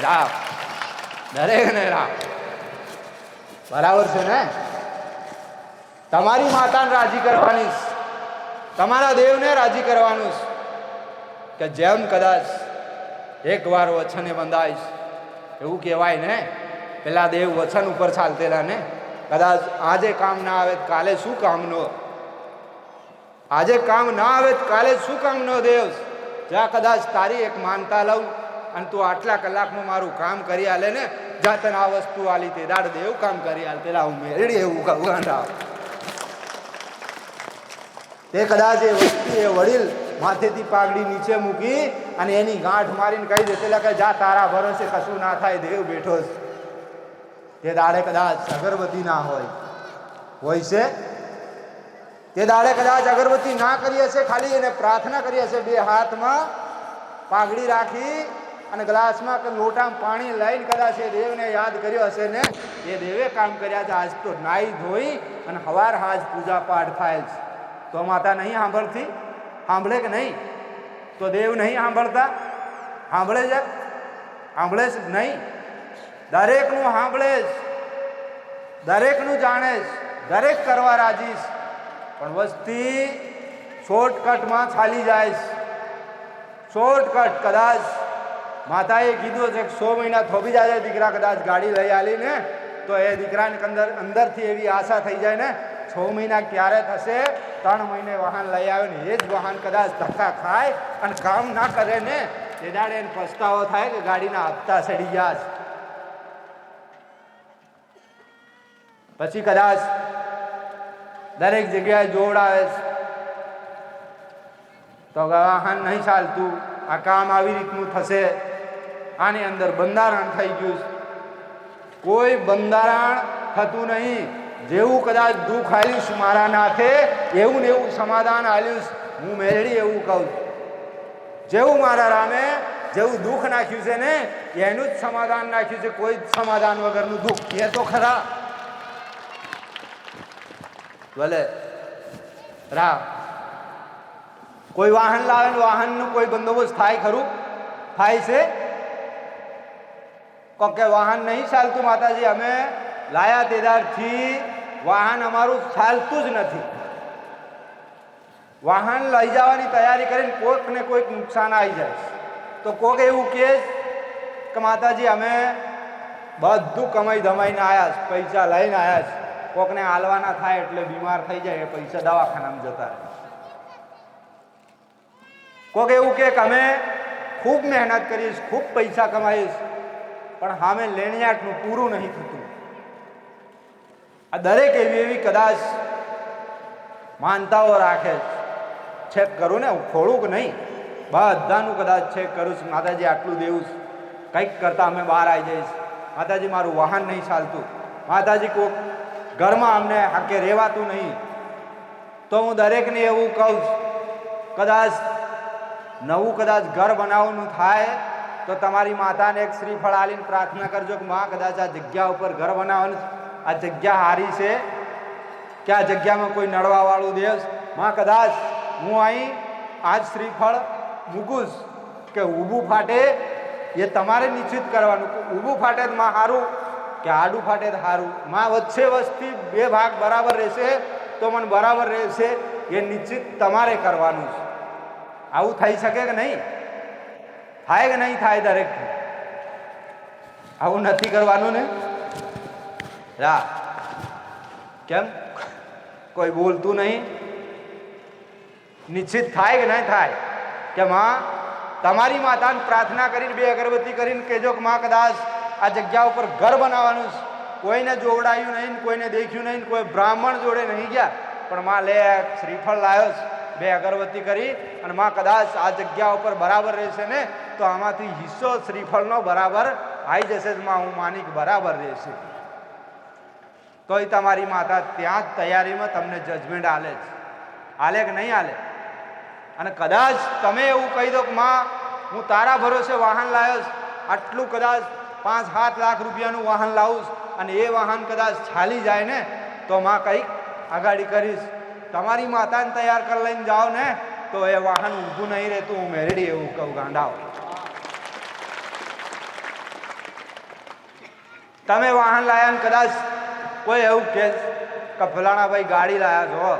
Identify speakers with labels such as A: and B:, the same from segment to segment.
A: રામ દરેક ને રામ બરાબર છે ને. તમારી માતાને રાજી કરવાની, તમારા દેવને રાજી કરવાનું કે જેમ કદાચ એકવાર વચને બંધાઈશ એવું કહેવાય ને. પેલા દેવ વચન ઉપર ચાલતેલા ને. કદાચ આજે કામ ના આવે કાલે શું કામનો, આજે કામ ના આવે કાલે શું કામનો દેવ. જ્યાં કદાચ તારી એક માનતા લઉં અને તું આટલા કલાકમાં મારું કામ કરી આલે ને, જ્યાં તને આ વસ્તુ આલી તે દાડ દેવ કામ કરી આલ પેલા હું મેળડી એવું ગાંડા. તે કદાચ એ વસ્તુ એ વડીલ માથેથી પાઘડી નીચે મૂકી અને એની ગાંઠ મારીને કહી દે પેલા કે જા તારા ભરોસે કશું ના થાય દેવ બેઠો છે. તે દાડે કદાચ અગરબત્તી ના હોય છે, તે દાડે કદાચ અગરબત્તી ના કરી હશે, ખાલી એને પ્રાર્થના કરી હશે, બે હાથમાં પાઘડી રાખી અને ગ્લાસમાં કે લોટામાં પાણી લઈને કદાચ એ દેવને યાદ કર્યો હશે ને, એ દેવે કામ કર્યા છે. આજ તો નાઈ ધોઈ અને હવાર હાજ પૂજા પાઠ થાય છે. તો માતા નહીં સાંભળતી? સાંભળે કે નહીં? તો દેવ નહીં સાંભળતા? સાંભળે છે? સાંભળે જ નહીં. દરેકનું સાંભળે જ, દરેકનું જાણે જ, દરેક કરવા રાજી છે. પણ વસ્તી શોર્ટકટમાં ચાલી જાય છે. શોર્ટકટ કદાચ માતાએ કીધું છે કે 100 મહિના થોભી જાય દીકરા કદાચ ગાડી લઈ આલી ને તો એ દીકરાને અંદરથી એવી આશા થઈ જાય ને 6 મહિના ક્યારે થશે, 3 મહિને વાહન લઈ આવે ને એ જ વાહન કદાચ ધક્કા ખાય અને કામ ના કરે ને એ દાડે એને પસ્તાવો થાય કે ગાડીના હપ્તા સડી ગયા છે. પછી કદાચ દરેક જગ્યાએ જોવડાવે છે તો વાહન નહીં ચાલતું, આ કામ આવી રીતનું થશે, આની અંદર બંધારણ થઈ ગયું. કોઈ બંધારણ થતું નહીં. જેવું કદાચ દુઃખ આલ્યું મારા નાથે એવું ને એવું સમાધાન આલ્યું. હું મેળડી એવું કહું, જેવું મારા રામે જેવું દુઃખ નાખ્યું છે ને એનું જ સમાધાન નાખ્યું છે. કોઈ જ સમાધાન વગરનું દુઃખ એ તો ખરા. ભલે રામ કોઈ વાહન લાવે ને વાહનનું કોઈ બંદોબસ્ત થાય ખરું? થાય છે? કે વાહન નહીં ચાલતું માતાજી, અમે લાયા તેદારથી વાહન અમારું ચાલતું જ નથી. વાહન લઈ જવાની તૈયારી કરીને કોઈક ને કોઈક નુકસાન આવી જાય તો કોઈક એવું કહે કે માતાજી અમે બધું કમાઈ ધમાઈને આવ્યા છે, પૈસા લઈને આવ્યા છે, કોકને હાલવાના થાય એટલે બીમાર થઈ જાય એ પૈસા દવાખાનામાં જતા રહે. કોક એવું કે અમે ખૂબ મહેનત કરીશ, ખૂબ પૈસા કમાઈશ, પણ સામે લેણિયાટનું પૂરું નહીં થતું. આ દરેક એવી એવી કદાચ માનતાઓ રાખે છે. ચેક કરું ને, હું ખોળું કે નહીં, બધાનું કદાચ ચેક કરું છું. માતાજી આટલું દેવું છે, કંઈક કરતા અમે બહાર આવી જઈશ. માતાજી મારું વાહન નહીં ચાલતું, માતાજી કોક ઘરમાં અમને હાકે રહેવાતું નહીં, તો હું દરેકને એવું કહું કદાચ નવું કદાચ ઘર બનાવવાનું થાય તો તમારી માતાને એક શ્રીફળ આલીને પ્રાર્થના કરજો કે માં કદાચ આ જગ્યા ઉપર ઘર બનાવવાનું, આ જગ્યા હારી છે કે આ જગ્યામાં કોઈ નડવાવાળું દેશ, માં કદાચ હું અહીં આજ શ્રીફળ મૂકું કે ઊભું ફાટે એ તમારે નિશ્ચિત કરવાનું. ઊભું ફાટે તો માં સારું કે આડું ફાટે તો સારું. માં વચ્ચે વસ્તી બે ભાગ બરાબર રહેશે તો મને બરાબર રહેશે એ નિશ્ચિત તમારે કરવાનું છે. આવું થઈ શકે કે નહીં? થાય કે નહીં થાય? દરેક આવું નથી કરવાનું ને. રા કેમ કોઈ બોલતું નહીં? નિશ્ચિત થાય કે નહીં થાય? કે માં તમારી માતાને પ્રાર્થના કરીને બે અગરબત્તી કરીને કહેજો કે માં કદાચ આ જગ્યા ઉપર ઘર બનાવવાનું છે. કોઈને જોવડાયું નહીં, કોઈને દેખ્યું નહીં, કોઈ બ્રાહ્મણ જોડે નહીં ગયા, પણ માં લે શ્રીફળ લાવ્યો છે, બે અગરબત્તી કરી અને માં કદાચ આ જગ્યા ઉપર બરાબર રહેશે ને તો આમાંથી હિસ્સો શ્રીફળનો બરાબર આવી જશે. માં હું માની કે બરાબર રહેશે. તોય તમારી માતા ત્યાં જ તૈયારીમાં તમને જજમેન્ટ આલે છે. આલે કે નહીં આલે? અને કદાચ તમે એવું કહી દો કે માં હું તારા ભરોસે વાહન લાવ્યો છું, આટલું કદાચ 5-7 લાખ રૂપિયાનું વાહન લાવું અને એ વાહન કદાચ ચાલી જાય ને તો માં કંઈક આગાડી કરીશ. તમારી માતાને તૈયાર કરી લઈને જાઓ ને તો એ વાહન ઊભું નહીં રહેતું. હું મેરડી એવું કહું ગાંડાઓ. તમે વાહન લાયા ને કદાચ કોઈ એવું કહે કે ફલાણા ભાઈ ગાડી લાયા છો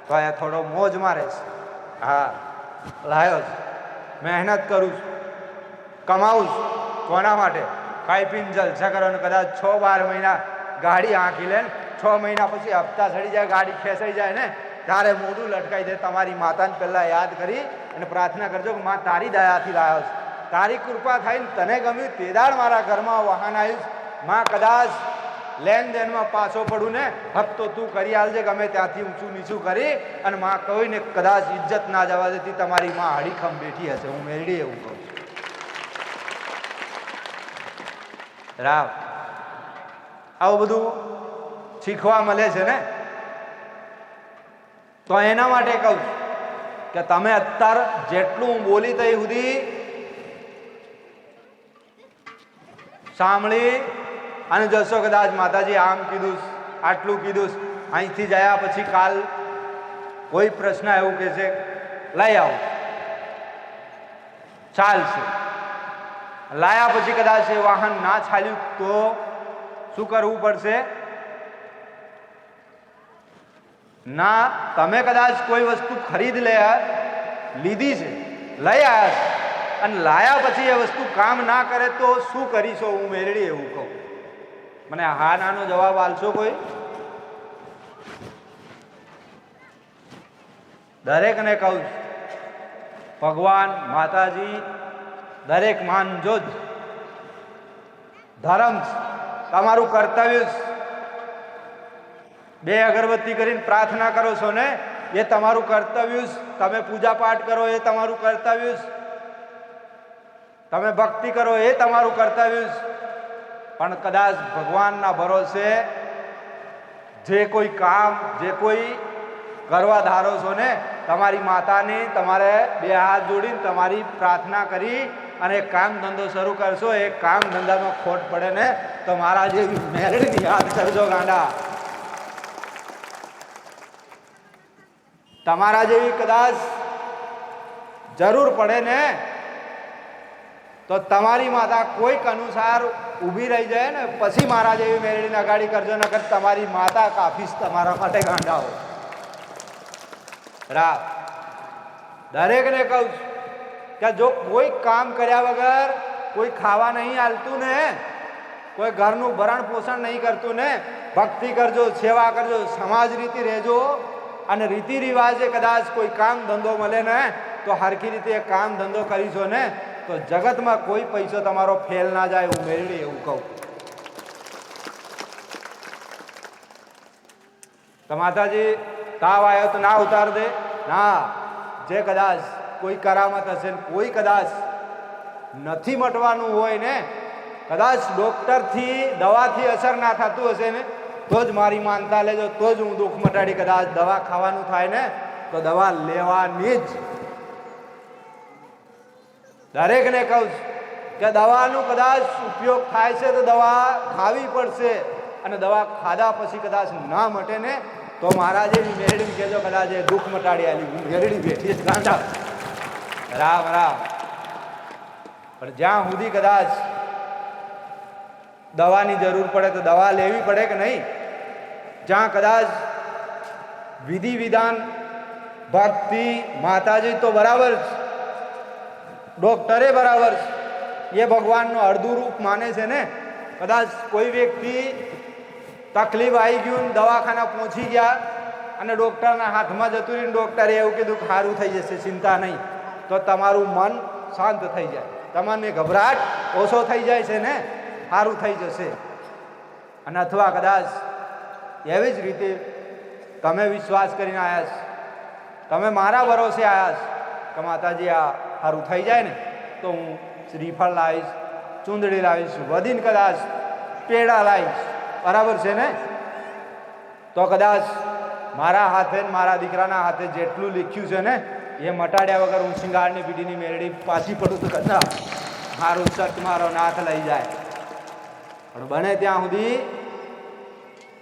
A: તો અહીંયા થોડો મોજ મારે છે, હા લાયો છું, મહેનત કરું છું, કમાવું છું, કોના માટે? ખાઈ પીને જલસા કરો ને કદાચ 6-12 મહિના ગાડી આંકી લે ને 6 મહિના પછી હપ્તા ચડી જાય, ગાડી ખેંચાઈ જાય ને ત્યારે મોઢું લટકાઈ દે. તમારી માતાને પહેલાં યાદ કરી અને પ્રાર્થના કરજો કે માં તારી દયાથી લાવ્યો છે, તારી કૃપા થઈને તને ગમ્યું તેદાળ મારા ઘરમાં વાહન આવ્યું. માં કદાચ લેનદેનમાં પાછો પડું ને હપ્તો તું કરી આલજે, ગમે ત્યાંથી ઊંચું નીચું કરી, અને માં કોઈને કદાચ ઇજ્જત ના જવા દેતી, તમારી માં હડીખમ બેઠી હશે. હું મેળડી એવું કહું છું. રામ આવું બધું શીખવા મળે છે ને, તો એના માટે કહું છું કે તમે અત્યારે જેટલું હું બોલી તઈ સુધી સાંભળી અને જશો. કદાચ માતાજી આમ કીધું, આટલું કીધું, અહીંથી ગયા પછી કાલ કોઈ પ્રશ્ન એવું કે છે લઈ આવો, ચાલશે. લાયા પછી કદાચ એ વાહન ના ચાલ્યું તો શું કરવું પડશે? ના, તમે કદાચ કોઈ વસ્તુ ખરીદ લીધી છે, લઈ આવ્યા છે, અને લાયા પછી એ વસ્તુ કામ ના કરે તો શું કરીશો? હું મેળડી એવું કહું. મને હા નાનો જવાબ આલશો કોઈ? દરેકને કહું, ભગવાન માતાજી દરેક માનજો જ, ધર્મ તમારું કર્તવ્ય. 2 અગરબત્તી કરીને પ્રાર્થના કરો છો ને એ તમારું કર્તવ્ય. તમે પૂજા પાઠ કરો એ તમારું કર્તવ્ય. તમે ભક્તિ કરો એ તમારું કર્તવ્ય. પણ કદાચ ભગવાનના ભરોસે જે કોઈ કામ, જે કોઈ કરવા ધારો છો ને, તમારી માતાને તમારે 2 હાથ જોડીને તમારી પ્રાર્થના કરી અને કામ ધંધો શરૂ કરશો. એ કામ ધંધામાં ખોટ પડે ને તો મારા જેવી મેળડી યાદ કરજો ગાંડા. તમારા જેવી કદાચ જરૂર પડે ને તો તમારી માતા કોઈક અનુસાર ઊભી રહી જાય ને પછી મારા જેવી મેળડીને અગાડી કરજો, નકર તમારી માતા કાફીશ તમારા માટે ગાંડાઓ. રાત દરેકને કહું છું કે જો કોઈ કામ કર્યા વગર કોઈ ખાવા નહીં આલતું ને, કોઈ ઘરનું ભરણ પોષણ નહીં કરતું ને, ભક્તિ કરજો, સેવા કરજો, સમાજ રીતિ રહેજો, અને રીતિ રિવાજે કદાચ કોઈ કામ ધંધો મળે ને તો હરખી રીતે કામ ધંધો કરીશો ને તો જગતમાં કોઈ પૈસો તમારો ફેલ ના જાય. હું મેળવી એવું કહું. તો માતાજી તાવ આવ્યો તો ના ઉતાર દે ના. જે કદાચ કોઈ કરામત હશે, કોઈ કદાચ નથી મટવાનું હોય ને, કદાચ ડોક્ટરથી દવાથી અસર ના થતું હશે ને તો જ મારી માનતા લેજો, તો જ હું દુઃખ મટાડી. કદાચ દવા ખાવાનું થાય ને તો દવા લેવાની જ. દરેકને કહું કે દવાનો કદાચ ઉપયોગ થાય છે તો દવા ખાવી પડશે, અને દવા ખાધા પછી કદાચ ના મટે ને તો મારા જેવી મેળડી કહેજો, કદાચ એ દુઃખ મટાડી આલી મેળડી બેઠી જ ગાંડા. રામ રામ. પણ જ્યાં સુધી કદાચ દવાની જરૂર પડે તો દવા લેવી પડે કે નહીં? જ્યાં કદાચ વિધિ વિધાન ભક્તિ માતાજી તો બરાબર છે, ડોક્ટરે બરાબર છે, એ ભગવાનનું અડધું રૂપ માને છે ને. કદાચ કોઈ વ્યક્તિ તકલીફ આવી ગયું, દવાખાના પહોંચી ગયા અને ડોક્ટરના હાથમાં જતું રહીને ડોક્ટરે એવું કીધું કે સારું થઈ જશે, ચિંતા નહીં, તો તમારું મન શાંત થઈ જાય, તમને ગભરાટ ઓછો થઈ જાય છે ને, સારું થઈ જશે. અને અથવા કદાચ એવી જ રીતે તમે વિશ્વાસ કરીને આવ્યા છો, તમે મારા ભરોસે આવ્યા છો કે માતાજી આ સારું થઈ જાય ને તો હું શ્રીફળ લાવીશ, ચૂંદડી લાવીશ, વધીને કદાચ પેડા લાવીશ, બરાબર છે ને? તો કદાચ મારા હાથે મારા દીકરાના હાથે જેટલું લખ્યું છે ને એ મટાડ્યા વગર હું શિંગારની પીઢીની મેળડી પાછી પડું તો કદાચ મારું સત મારો નાથ લઈ જાય. પણ બને ત્યાં સુધી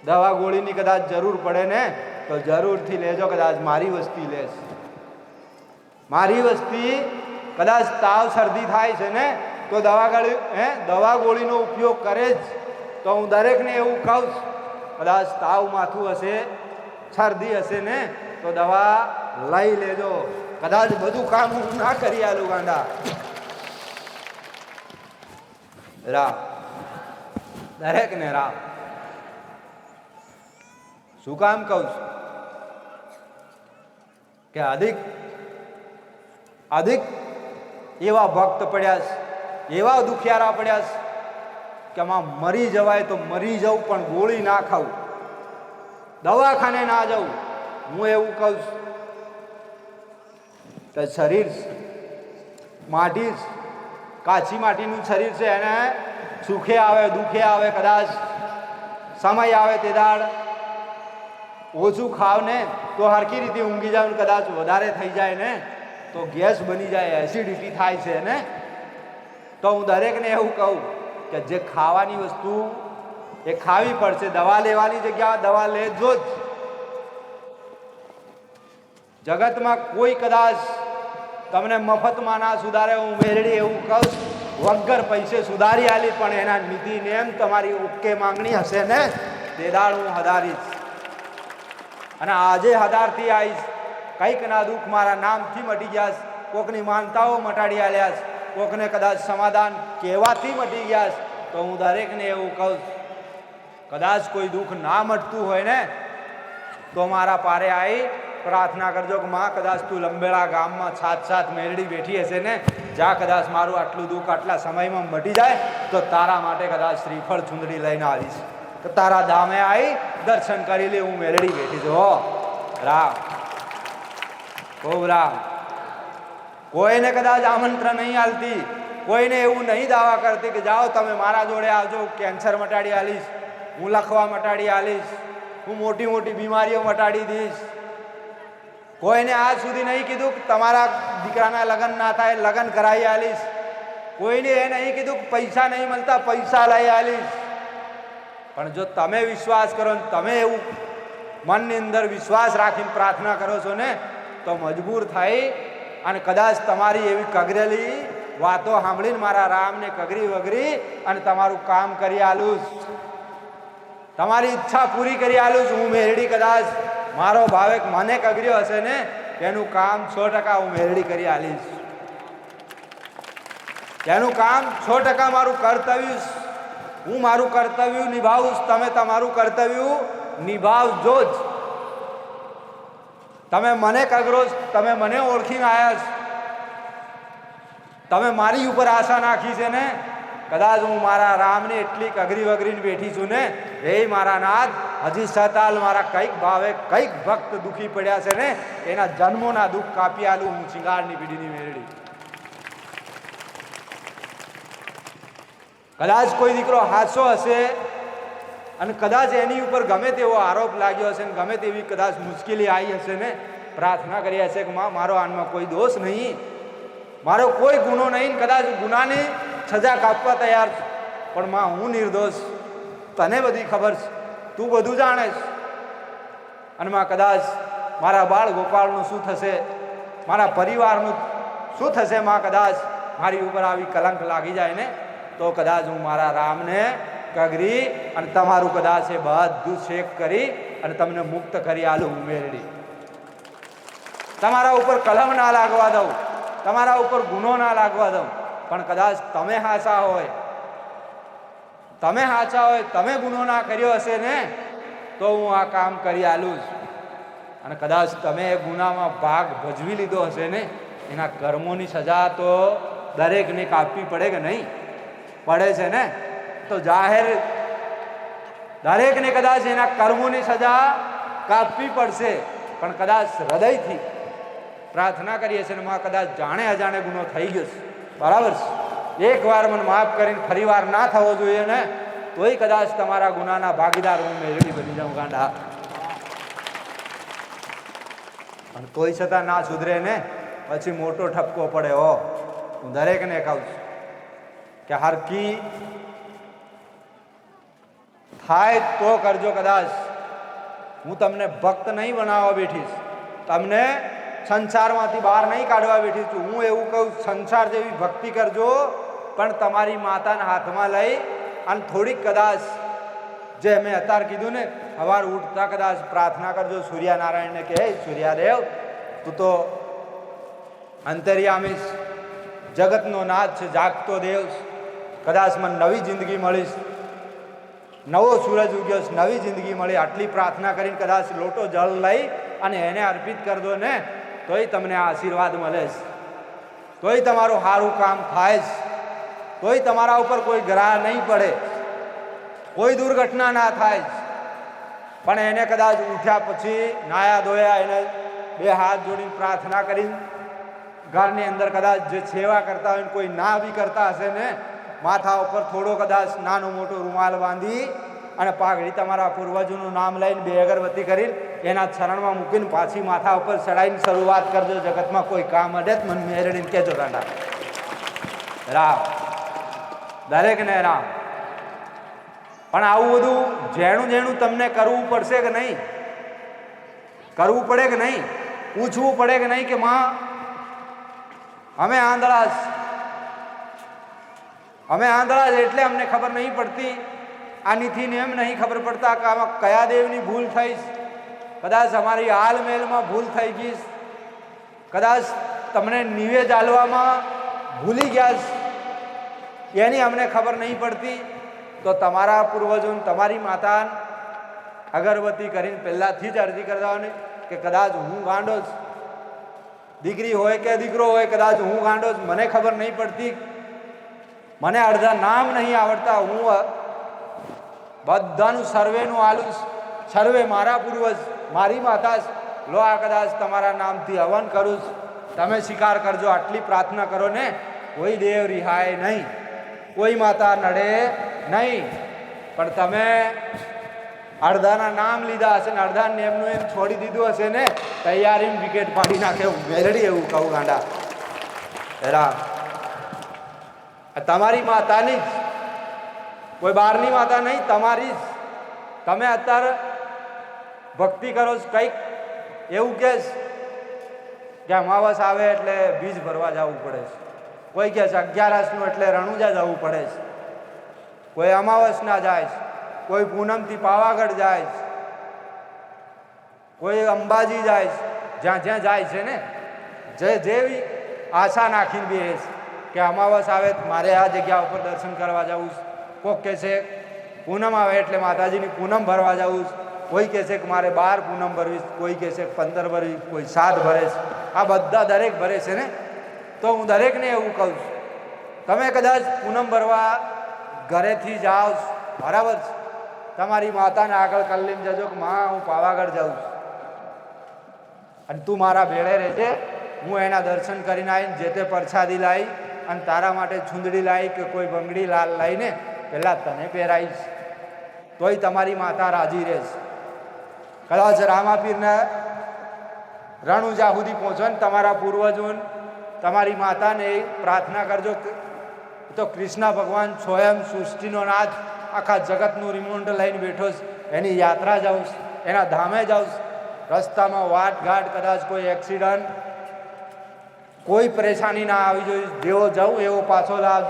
A: દવા ગોળીની કદાચ જરૂર પડે ને તો જરૂરથી લેજો. કદાચ મારી વસ્તી લેશ, મારી વસ્તી કદાચ તાવ શરદી થાય છે ને તો દવા ગોળીનો ઉપયોગ કરે જ. તો હું દરેકને એવું કહું છું, કદાચ તાવ માથું હશે, શરદી હશે ને તો દવા લઈ લેજો. કદાચ બધું કામ હું ના કરી આલું ગાંડા. રામ દરેકને રામ. શું કામ કહું છું કે અધિક એવા ભક્ત પડ્યા છે, એવા દુખિયારા પડ્યા છે કે આમાં મરી જવાય તો મરી જવું, પણ ગોળી ના ખાવું, દવાખાને ના જવું. હું એવું કહું છું કે શરીર માટી, કાચી માટીનું શરીર છે, એને સુખે આવે દુખે આવે, કદાચ સમય આવે તે દાડ ઓછું ખાવ ને તો હરખી રીતે ઊંઘી જાવ, કદાચ વધારે થઈ જાય ને તો ગેસ બની જાય, એસિડિટી થાય છે ને. તો હું દરેકને એવું કહું કે જે ખાવાની વસ્તુ એ ખાવી પડશે, દવા લેવાની જગ્યા દવા લેજો જ. જગતમાં કોઈ કદાચ તમને મફતમાં ના સુધારે. હું મેરડી એવું કહું વગર પૈસે સુધારી આલી, પણ એના નીતિ નેમ તમારી ઓકે માંગણી હશે ને તે દાડ હું હદારીશ. અને આજે હદારથી આવીશ. કંઈક ના દુઃખ મારા નામથી મટી ગયા, કોકની માનતાઓ મટાડી આલ્યા, કોકને કદાચ સમાધાન કહેવાથી મટી ગયા. તો હું દરેકને એવું કહું, કદાચ કોઈ દુઃખ ના મટતું હોય ને તો મારા પારે આવી પ્રાર્થના કરજો કે માં કદાચ તું લંબેડા ગામમાં સાત મેરડી બેઠી હશે ને, જા કદાચ મારું આટલું દુઃખ આટલા સમયમાં મટી જાય તો તારા માટે કદાચ શ્રીફળ ચુંદડી લઈને આવીશ, તો તારા ધામે આવી દર્શન કરી લે. હું મેરડી બેઠી છું. હો રામ, ખૂબ રામ. કોઈને કદાચ આમંત્રણ નહીં આલતી, કોઈને એવું નહીં દાવા કરતી કે જાઓ તમે મારા જોડે આવજો, કેન્સર મટાડી આલીશ, હું લખવા મટાડી આલીશ, હું મોટી મોટી બીમારીઓ મટાડી દઈશ. કોઈને આજ સુધી નહીં કીધું કે તમારા દીકરાના લગ્ન ના થાય લગ્ન કરાવી આલીશ. કોઈને એ નહીં કીધું કે પૈસા નહીં મળતા પૈસા લઈ આલીશ. પણ જો તમે વિશ્વાસ કરો ને તમે એવું મનની અંદર વિશ્વાસ રાખીને પ્રાર્થના કરો છો ને તો મજબૂર થઈ અને કદાચ તમારી એવી કગરેલી વાતો સાંભળીને મારા રામને કગરી વગરી અને તમારું કામ કરી આલું, તમારી ઈચ્છા પૂરી કરી આલું. હું મેરડી કદાચ મારો ભાવેક મને કગર્યો હશે ને તેનું કામ 100% હું મેરડી કરી આલીશ. તેનું કામ 100% મારું કર્તવ્ય, હું મારું કર્તવ્ય નિભાવું, તમે તમારું કર્તવ્ય નિભાવજો જ. તમે મને કગરો, તમે મને ઓળખીને આવ્યા, તમે મારી ઉપર આશા નાખી છે ને, કદાચ હું મારા રામને એટલી કગરી વગરીને બેઠી છું ને, હે મારા નાથ, હજી સતાલ મારા કંઈક ભાવે કંઈક ભક્ત દુખી પડ્યા છે ને એના જન્મોના દુઃખ કાપી આલું. હું શિંગારની પીડીની મેરડી. કદાચ કોઈ દીકરો હાચો હશે અને કદાચ એની ઉપર ગમે તેવો આરોપ લાગ્યો હશે ને ગમે તેવી કદાચ મુશ્કેલી આવી હશે ને, પ્રાર્થના કરી હશે કે માં મારો આનમાં કોઈ દોષ નહીં, મારો કોઈ ગુનો નહીં, કદાચ ગુનાની સજા કાપવા તૈયાર, પણ માં હું નિર્દોષ, તને બધી ખબર છે, તું બધું જાણે છે. અને માં કદાચ મારા બાળ ગોપાળનું શું થશે, મારા પરિવારનું શું થશે, માં કદાચ મારી ઉપર આવી કલંક લાગી જાય ને તો કદાચ હું મારા રામને કગરી અને તમારું કદાચ એ બધું શેક કરી અને તમને મુક્ત કરી આલું. હું મેરડી તમારા ઉપર કલમ ના લાગવા દઉં, તમારા ઉપર ગુનો ના લાગવા દઉં, પણ કદાચ તમે હાચા હોય, તમે ગુનો ના કર્યો હશે ને તો હું આ કામ કરી આલું. અને કદાચ તમે એ ગુનામાં ભાગ ભજવી લીધો હશે ને એના કર્મોની સજા તો દરેકને કાપવી પડે કે નહીં પડે છે ને, તો જાહેર દરેકને કદાચ એના કર્મોની સજા કાપવી પડશે. પણ કદાચ હૃદયથી પ્રાર્થના કરીએ છીએ ને માં કદાચ જાણે અજાણે ગુનો થઈ ગયો છે, બરાબર છે, એકવાર મને માફ કરીને ફરી વાર ના થવો જોઈએ ને તોય કદાચ તમારા ગુનાના ભાગીદાર હું મેરડી બની જાઉં ગાંડા. અને તોય છતાં ના સુધરે ને પછી મોટો ઠપકો પડે. હો હું દરેકને કહું છું કે હરકી થાય તો કરજો. કદાચ હું તમને ભક્ત નહીં બનાવવા બેઠીશ, તમને સંસારમાંથી બહાર નહીં કાઢવા બેઠી છું. હું એવું કહું સંસાર જેવી ભક્તિ કરજો, પણ તમારી માતાના હાથમાં લઈ અને થોડીક કદાચ જે મેં અત્યારે કીધું ને, સવાર ઉઠતા કદાચ પ્રાર્થના કરજો સૂર્યનારાયણને કે હે સૂર્યદેવ, તું તો અંતર્યામી જગતનો નાથ છે, જાગતો દેવ, કદાચ મને નવી જિંદગી મળીશ, નવો સૂરજ ઉગ્યો, નવી જિંદગી મળી. આટલી પ્રાર્થના કરીને કદાચ લોટો જળ લઈ અને એને અર્પિત કરી દો ને, તોય તમને આશીર્વાદ મળે છે, તોય તમારું સારું કામ થાય છે, તોય તમારા ઉપર કોઈ ગ્રહ નહીં પડે, કોઈ દુર્ઘટના ના થાય. પણ એને કદાચ ઉઠ્યા પછી નાયા ધોયા, એને બે હાથ જોડીને પ્રાર્થના કરી, ઘરની અંદર કદાચ જે સેવા કરતા હોય કોઈ ના બી કરતા હશે ને, માથા ઉપર થોડો કદાચ નાનો મોટો રૂમાલ બાંધી અને પાઘડી તમારા પૂર્વજોનું નામ લઈને બે અગરબત્તી કરીને એના ચરણમાં મૂકીને પાછી માથા ઉપર ચડાવીને શરૂઆત કરજો. જગતમાં કોઈ કામ અડે જ મને મેરડીને કહેજો ગાંડા. રામ દરેકને રામ. પણ આવું બધું જેણું જેણું તમને કરવું પડશે કે નહીં, કરવું પડે કે નહીં, પૂછવું પડે કે નહીં કે માં અમે આંધળા છે એટલે અમને ખબર નહીં પડતી, આનીથી એમ નહીં ખબર પડતા કે આમાં કયા દેવની ભૂલ થઈ, કદાચ અમારી હાલમેલમાં ભૂલ થઈ ગઈ, કદાચ તમને નિવેદ આલવામાં ભૂલી ગયા, એની અમને ખબર નહીં પડતી. તો તમારા પૂર્વજોને તમારી માતા અગરબત્તી કરીને પહેલાંથી જ અરજી કરતા હોય ને કે કદાચ હું ગાંડો જ, દીકરી હોય કે દીકરો હોય, કદાચ હું ગાંડો જ, મને ખબર નહીં પડતી, મને અડધા નામ નહીં આવડતા, હું બધાનું સર્વેનું આલું, સર્વે મારા પૂર્વજ મારી માતા લો, આ કદાચ તમારા નામથી હવન કરું, તમે સ્વીકાર કરજો. આટલી પ્રાર્થના કરો ને, કોઈ દેવ રિહાય નહીં, કોઈ માતા નડે નહીં. પણ તમે અડધાના નામ લીધા હશે ને અડધા એમનું એમ છોડી દીધું હશે ને, તૈયારી વિકેટ પાડી નાખે મેરડી, એવું કહું ગાંડા. રામ તમારી માતાની જ, કોઈ બહારની માતા નહીં, તમારી જ. તમે અત્યારે ભક્તિ કરો છો, કંઈક એવું કે અમાવસ આવે એટલે બીજ ભરવા જવું પડે છે, કોઈ કહે છે 11નું એટલે રણુજા જવું પડે છે, કોઈ અમાવસના જાય છે, કોઈ પૂનમથી પાવાગઢ જાય છે, કોઈ અંબાજી જાય છે, જ્યાં જ્યાં જાય છે ને, જેવી આશા નાખીને બે કે અમાવસ આવે મારે આ જગ્યા ઉપર દર્શન કરવા જવું, કોઈક કહે છે પૂનમ આવે એટલે માતાજીની પૂનમ ભરવા જવું, કોઈ કહે છે કે મારે 12 પૂનમ ભરવી, કોઈ કહે છે 15 ભરવી, કોઈ 7 ભરે છે. આ બધા દરેક ભરે છે ને, તો હું દરેકને એવું કહું છું, તમે કદાચ પૂનમ ભરવા ઘરેથી જાઓ, બરાબર છે, તમારી માતાને આગળ કલ્લીમ જજો કે માં હું પાવાગઢ જાઉં છું અને તું મારા ભેળે રહેજે, હું એના દર્શન કરીને આવીને જે તે પ્રસાદી લાવી અને તારા માટે છુંદડી લાવી કે કોઈ બંગડી લાલ લાવીને પહેલાં તને પહેરાવીશ, તોય તમારી માતા રાજી રહેશે. કદાચ રામાપીરના રણુજા સુધી પહોંચો ને તમારા પૂર્વજોને તમારી માતાને પ્રાર્થના કરજો, તો કૃષ્ણ ભગવાન સ્વયં સૃષ્ટિનો નાથ આખા જગતનું રિમોટ લઈને બેઠો છે, એની યાત્રા જાઉં, એના ધામે જાઉં, રસ્તામાં વાટઘાટ કદાચ કોઈ એક્સિડન્ટ, કોઈ પરેશાની ના આવી જોઈએ, જેવો જાઉં એવો પાછો લાવ,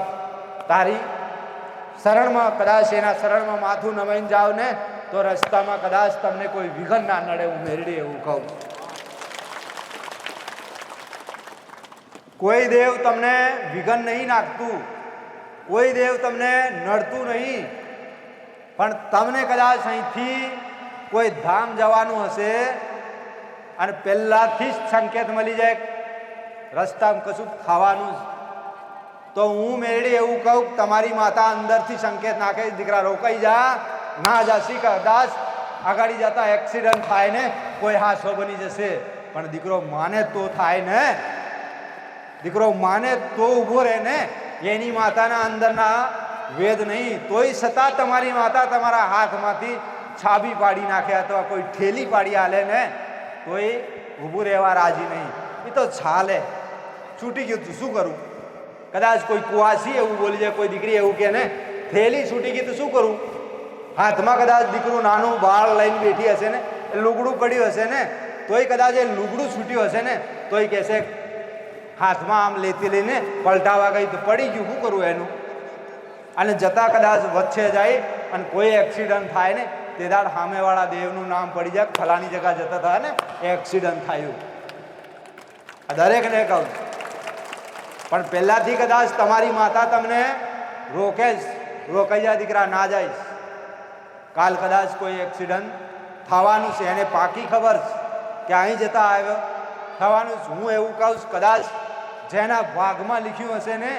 A: તારી શરણમાં કદાચ એના શરણમાં માથું નમાઈને જાઓ ને, તો રસ્તામાં કદાચ તમને કોઈ વિઘન ના નડે, હું મેરડી એવું કહું. કોઈ દેવ તમને વિઘન નહીં નાખતું, કોઈ દેવ તમને નડતું નહીં, પણ તમને કદાચ અહીંથી કોઈ ધામ જવાનું હશે અને પહેલાથી જ સંકેત મળી જાય રસ્તામાં કશું ખાવાનું, તો હું મેરડી એવું કહું તમારી માતા અંદરથી સંકેત નાખે, દીકરા રોકાઈ જા, ના જાશી, કદાચ આગળ જતા એક્સિડન્ટ થાય ને કોઈ હાસો બની જશે, પણ દીકરો માને તો થાય ને, દીકરો માને તો ઊભો રહે ને. એની માતાના અંદરના વેદ નહીં, તોય છતાં તમારી માતા તમારા હાથમાંથી છાબી પાડી નાખે અથવા કોઈ ઠેલી પાડી હાલે ને, તોય ઊભું રહેવા રાજી નહીં. એ તો ચાલે, છૂટી ગયું તું શું કરું, કદાચ કોઈ કુવાસી એવું બોલી જાય, કોઈ દીકરી એવું કે ને થેલી છૂટી ગઈ તો શું કરું, હાથમાં કદાચ દીકરું નાનું બાળ લઈને બેઠી હશે ને, લુગડું પડ્યું હશે ને, તોય કદાચ એ લુગડું છૂટ્યું હશે ને, તોય કહેશે હાથમાં આમ લેતી લઈને પલટાવા ગઈ તો પડી ગયું, શું કરવું એનું. અને જતા કદાચ વચ્ચે જાય અને કોઈ એક્સિડન્ટ થાય ને તે દાડ સામેવાળા દેવનું નામ પડી જાય, ફલાની જગ્યા જતા થાય ને એક્સિડન્ટ થયું. આ દરેકને કહું. પણ પહેલાથી કદાચ તમારી માતા તમને રોકે જ, રોકાઈ જાય દીકરા ના જાય, કાલ કદાચ કોઈ એક્સિડન્ટ થવાનું છે, એને પાકી ખબર છે કે અહીં જતા આવ્યો થવાનું છે. હું એવું કહું કદાચ જેના ભાગમાં લખ્યું હશે ને